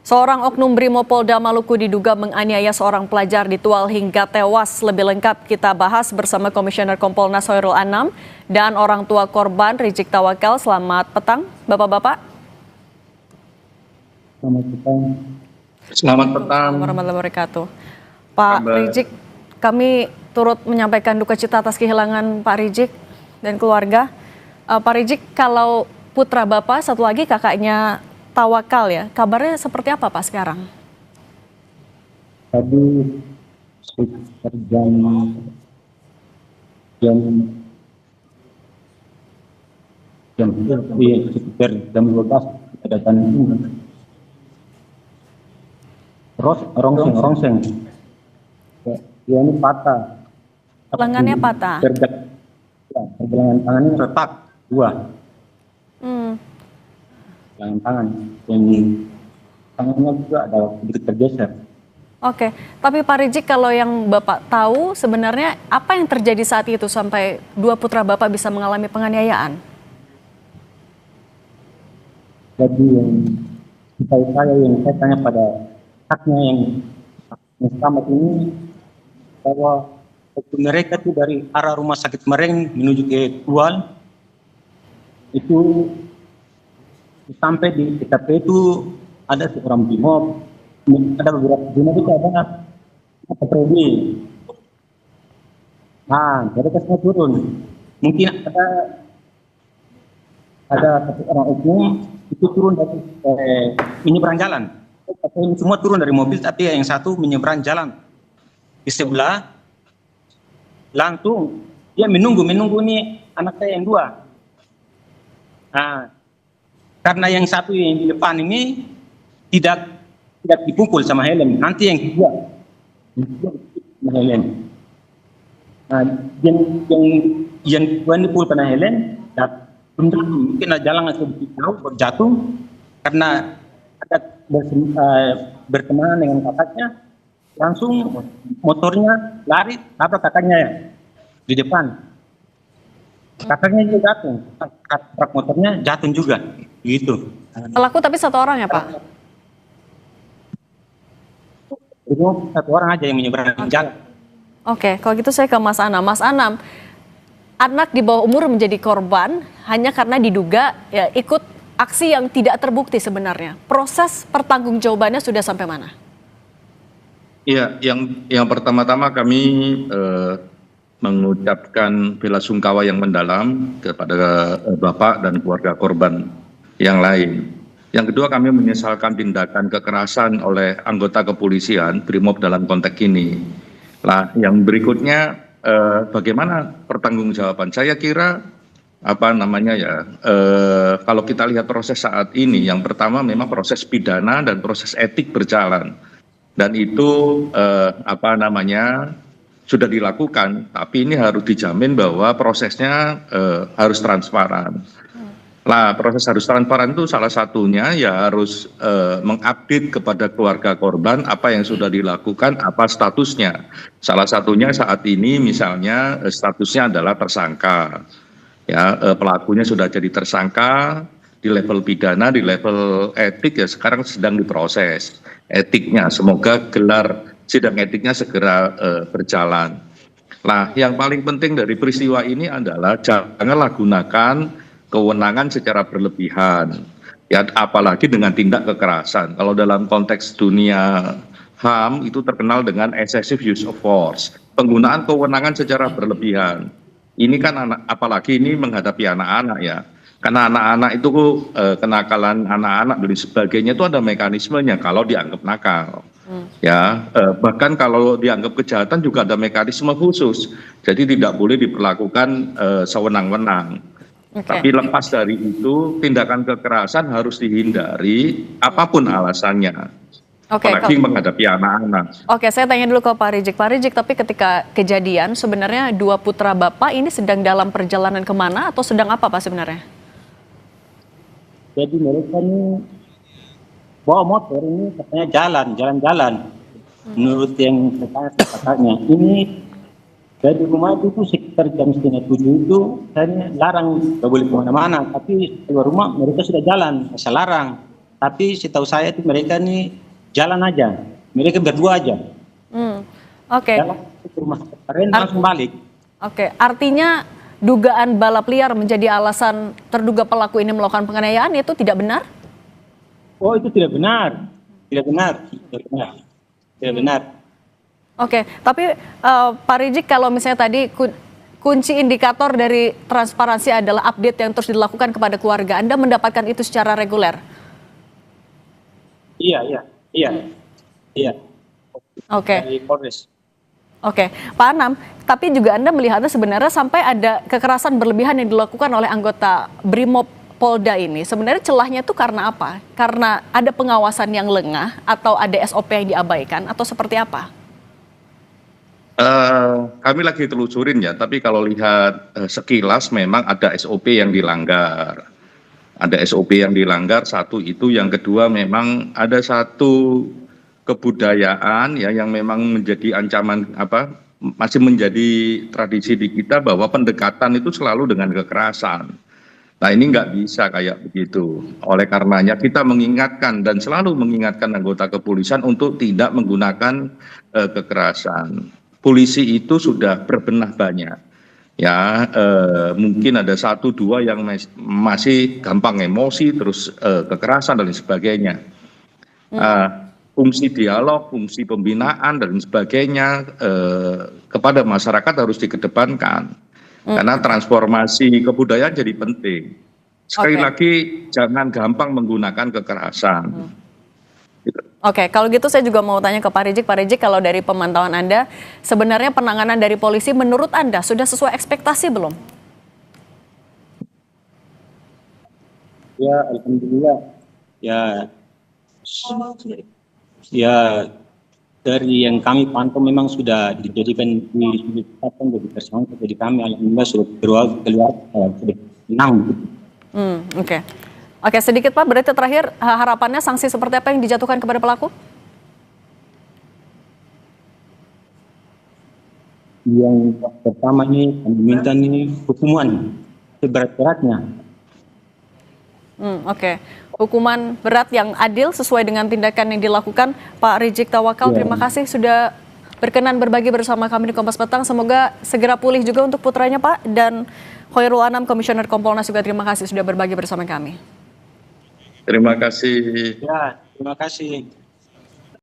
Seorang oknum Brimopolda Maluku diduga menganiaya seorang pelajar di Tual hingga tewas. Lebih lengkap kita bahas bersama Komisioner Kompolnas Hoirul Anam dan orang tua korban Rizik Tawakal. Selamat petang, Bapak-bapak. Selamat petang. Selamat petang. Warahmatullahi wabarakatuh. Pak Rizik, kami turut menyampaikan duka cita atas kehilangan Pak Rizik dan keluarga. Pak Rizik, kalau putra Bapak satu lagi kakaknya Tawakal ya, kabarnya seperti apa Pak sekarang? Tadi sekitar jam 12 kita datang terus rongseng. Ya, ini patah. Lengannya patah? Pergelangan tangannya retak 2. Pergelangan tangan. Yang tangannya juga ada sedikit tergeser. Oke, tapi Pak Rizik, kalau yang Bapak tahu sebenarnya apa yang terjadi saat itu sampai 2 putra Bapak bisa mengalami penganiayaan? Jadi yang saya tanya pada haknya yang selamat ini, bahwa mereka itu dari arah rumah sakit Mereng menuju ke Tual, itu sampai di TKP itu ada seorang brimob, ada beberapa brimob itu ada patroli. Nah, mereka semua turun. Mungkin ada satu orang oknum itu turun dari menyeberang jalan. Ini semua turun dari mobil, tapi yang satu menyeberang jalan di sebelah, langsung dia menunggu nih anak saya yang 2. Nah, karena yang satu yang di depan ini tidak dipukul sama helm, nanti yang kedua sama helm. Nah, yang kedua dipukul kena helm, mungkin jalan sedikit jauh berjatuh karena ada berteman dengan kakaknya, langsung motornya lari tabrak kakaknya di depan. Kakaknya juga jatuh, truk motornya jatuh juga, gitu. Pelaku tapi satu orang ya Pak? Itu satu orang aja yang menyeberang jalan. Oke, kalau gitu saya ke Mas Anam. Mas Anam, anak di bawah umur menjadi korban hanya karena diduga ya ikut aksi yang tidak terbukti sebenarnya. Proses pertanggungjawabannya sudah sampai mana? Iya, yang pertama-tama kami mengucapkan bela sungkawa yang mendalam kepada Bapak dan keluarga korban yang lain. Yang kedua, kami menyesalkan tindakan kekerasan oleh anggota kepolisian Brimob dalam konteks ini. Nah, yang berikutnya bagaimana pertanggungjawaban? Saya kira kalau kita lihat proses saat ini, yang pertama memang proses pidana dan proses etik berjalan, dan itu sudah dilakukan, tapi ini harus dijamin bahwa prosesnya harus transparan. Nah, proses harus transparan itu salah satunya ya harus mengupdate kepada keluarga korban apa yang sudah dilakukan, apa statusnya. Salah satunya saat ini misalnya statusnya adalah tersangka. Ya, pelakunya sudah jadi tersangka di level pidana, di level etik ya sekarang sedang diproses etiknya. Semoga gelar sidang etiknya segera berjalan. Nah, yang paling penting dari peristiwa ini adalah janganlah gunakan kewenangan secara berlebihan. Ya, apalagi dengan tindak kekerasan. Kalau dalam konteks dunia HAM itu terkenal dengan excessive use of force, penggunaan kewenangan secara berlebihan. Ini kan apalagi ini menghadapi anak-anak ya, karena anak-anak itu kenakalan anak-anak dan sebagainya itu ada mekanismenya kalau dianggap nakal. Ya, bahkan kalau dianggap kejahatan juga ada mekanisme khusus, jadi tidak boleh diperlakukan sewenang-wenang. Tapi lepas dari itu, tindakan kekerasan harus dihindari apapun alasannya. Apalagi menghadapi anak-anak. Oke, saya tanya dulu ke Pak Rizik. Pak Rizik, tapi ketika kejadian sebenarnya 2 putra Bapak ini sedang dalam perjalanan kemana atau sedang apa Pak sebenarnya? Jadi mereka ini bawa motor ini katanya jalan-jalan. Menurut yang katanya ini dari rumah itu sekitar jam 6:30 itu saya larang, nggak boleh kemana-mana. Tapi keluar rumah mereka sudah jalan, saya larang. Tapi setahu saya itu mereka nih jalan aja, mereka berdua aja. Oke. Jalan ke rumah kemarin langsung balik. Oke, artinya dugaan balap liar menjadi alasan terduga pelaku ini melakukan penganiayaan itu tidak benar? Oh, itu tidak benar, tidak benar, tidak benar, tidak benar. Oke, tapi Pak Rijik, kalau misalnya tadi kunci indikator dari transparansi adalah update yang terus dilakukan kepada keluarga, Anda mendapatkan itu secara reguler? Iya. Oke. Dari Polres. Oke, Pak Anam, tapi juga Anda melihatnya sebenarnya sampai ada kekerasan berlebihan yang dilakukan oleh anggota Brimob Polda ini. Sebenarnya celahnya itu karena apa? Karena ada pengawasan yang lengah atau ada SOP yang diabaikan atau seperti apa? Kami lagi telusurin ya, tapi kalau lihat sekilas memang ada SOP yang dilanggar. Ada SOP yang dilanggar, satu itu, yang kedua memang ada satu kebudayaan ya yang memang menjadi ancaman masih menjadi tradisi di kita bahwa pendekatan itu selalu dengan kekerasan. Nah, ini nggak bisa kayak begitu. Oleh karenanya kita mengingatkan dan selalu mengingatkan anggota kepolisian untuk tidak menggunakan kekerasan. Polisi itu sudah berbenah banyak. Ya, mungkin ada satu dua yang masih gampang emosi, terus kekerasan dan sebagainya. Fungsi dialog, fungsi pembinaan dan sebagainya kepada masyarakat harus dikedepankan. Karena transformasi kebudayaan jadi penting. Sekali lagi, jangan gampang menggunakan kekerasan. Oke, kalau gitu saya juga mau tanya ke Pak Rijik. Pak Rijik, kalau dari pemantauan Anda, sebenarnya penanganan dari polisi menurut Anda sudah sesuai ekspektasi belum? Ya, alhamdulillah. Ya, dari yang kami pantau memang sudah dijadikan jadi tersangka. Jadi kami alhamdulillah sudah keluar sudah tenang. Oke, sedikit Pak, berarti terakhir harapannya sanksi seperti apa yang dijatuhkan kepada pelaku? Yang pertama ini kami minta ini hukuman seberat-beratnya. Oke. Hukuman berat yang adil sesuai dengan tindakan yang dilakukan. Pak Rijik Tawakal, terima kasih sudah berkenan berbagi bersama kami di Kompas Petang. Semoga segera pulih juga untuk putranya Pak. Dan Khairul Anam, Komisioner Kompolnas juga terima kasih sudah berbagi bersama kami. Terima kasih. Ya, terima kasih.